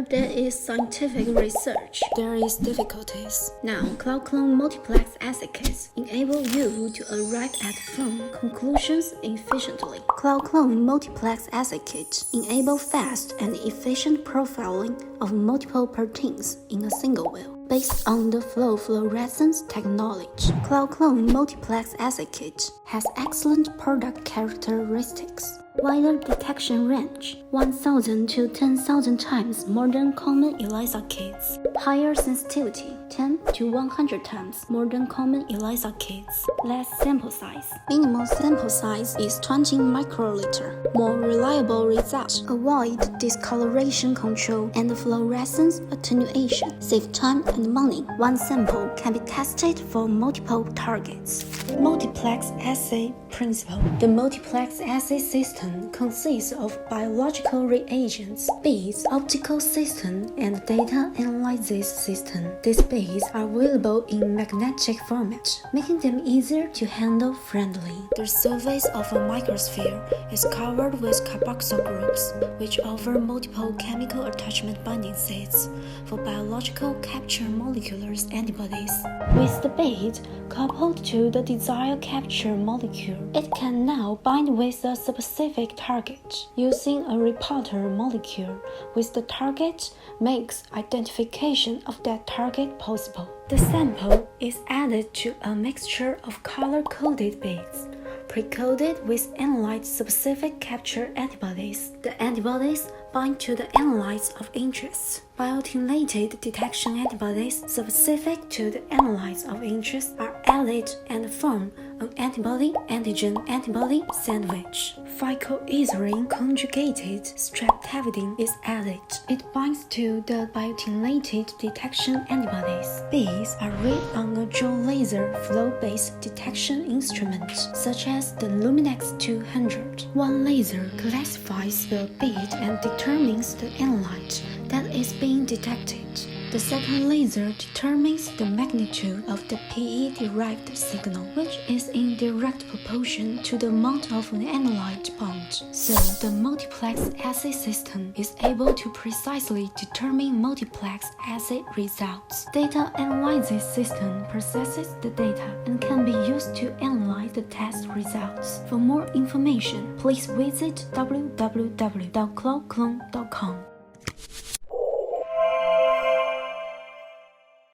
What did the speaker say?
there is scientific research, there is difficulties. Now, Cloud Clone Multiplex Assay kits enable you to arrive at firm conclusions efficiently. Cloud Clone Multiplex Assay kits enable fast and efficient profiling of multiple proteins in a single well. Based on the flow fluorescence technology, Cloud Clone Multiplex Assay kit has excellent product characteristics. Wider detection range, 1,000 to 10,000 times more than common ELISA kits. Higher sensitivity, 10 to 100 times more than common ELISA kits. Less sample size. Minimal sample size is 20 microliter. More reliable results. Avoid discoloration control and fluorescence attenuation. Save time and money. One sample can be tested for multiple targets. Multiplex assay principle. The multiplex assay system consists of biological reagents, beads, optical system, and data analysis system. These beads are available in magnetic format, making them easier to handle friendly. The surface of a microsphere is covered with carboxyl groups, which offer multiple chemical attachment binding sites for biological capture molecular antibodies. With the bead coupled to the desired capture molecule, it can now bind with a specific target. Using a reporter molecule with the target makes identification of that target possible. The sample is added to a mixture of color-coded beads, pre-coded with analyte-specific capture antibodies. The antibodies bind to the analytes of interest. Biotinylated detection antibodies specific to the analytes of interest are added and form an antibody-antigen-antibody sandwich. Phycoezerine conjugated streptavidin is added. It binds to the biotinylated detection antibodies. These are read on a dual laser flow-based detection instrument, such as the Luminex 200. One laser classifies the bead and determines the analyte that is being detected. The second laser determines the magnitude of the PE-derived signal, which is in direct proportion to the amount of an analyte bound. So, the multiplex assay system is able to precisely determine multiplex assay results. Data analysis system processes the data and can be used to analyze the test results. For more information, please visit www.cloudclone.com.